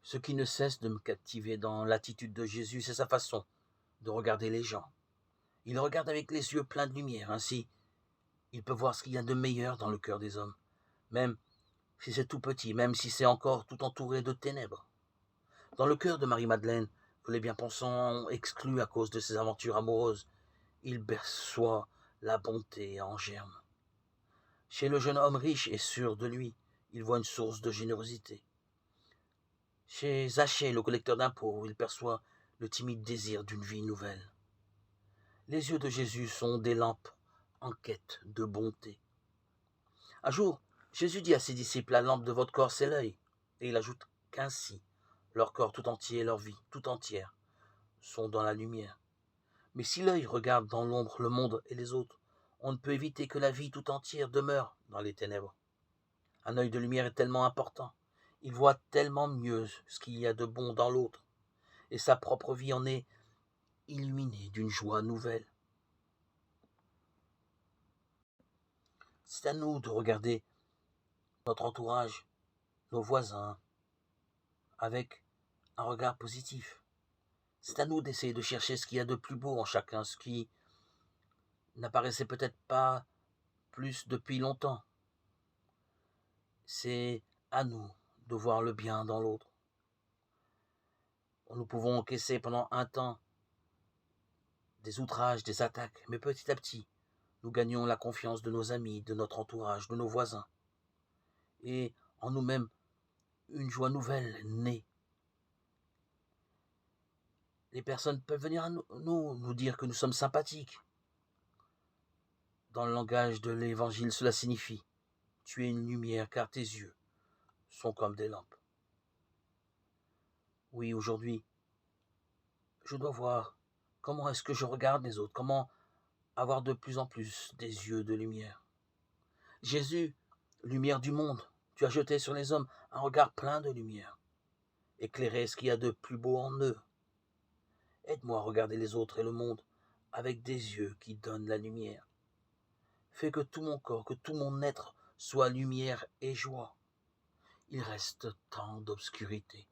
Ce qui ne cesse de me captiver dans l'attitude de Jésus, c'est sa façon de regarder les gens. Il regarde avec les yeux pleins de lumière, ainsi il peut voir ce qu'il y a de meilleur dans le cœur des hommes, même si c'est tout petit, même si c'est encore tout entouré de ténèbres. Dans le cœur de Marie-Madeleine, que les bien-pensants ont exclu à cause de ses aventures amoureuses, il perçoit la bonté en germe. Chez le jeune homme riche et sûr de lui, il voit une source de générosité. Chez Zachée, le collecteur d'impôts, il perçoit le timide désir d'une vie nouvelle. Les yeux de Jésus sont des lampes en quête de bonté. Un jour, Jésus dit à ses disciples, la lampe de votre corps, c'est l'œil. Et il ajoute qu'ainsi, leur corps tout entier et leur vie tout entière sont dans la lumière. Mais si l'œil regarde dans l'ombre le monde et les autres, on ne peut éviter que la vie tout entière demeure dans les ténèbres. Un œil de lumière est tellement important. Il voit tellement mieux ce qu'il y a de bon dans l'autre. Et sa propre vie en est illuminée d'une joie nouvelle. C'est à nous de regarder notre entourage, nos voisins, avec un regard positif. C'est à nous d'essayer de chercher ce qu'il y a de plus beau en chacun, ce qui n'apparaissait peut-être pas plus depuis longtemps. C'est à nous de voir le bien dans l'autre. Nous pouvons encaisser pendant un temps des outrages, des attaques, mais petit à petit, nous gagnons la confiance de nos amis, de notre entourage, de nos voisins. Et en nous-mêmes, une joie nouvelle naît. Les personnes peuvent venir à nous dire que nous sommes sympathiques. Dans le langage de l'Évangile, cela signifie « Tu es une lumière car tes yeux sont comme des lampes ». Oui, aujourd'hui, je dois voir comment est-ce que je regarde les autres, comment avoir de plus en plus des yeux de lumière. Jésus, lumière du monde, tu as jeté sur les hommes un regard plein de lumière. Éclairer ce qu'il y a de plus beau en eux. Aide-moi à regarder les autres et le monde avec des yeux qui donnent la lumière. Fais que tout mon corps, que tout mon être soit lumière et joie. Il reste tant d'obscurité.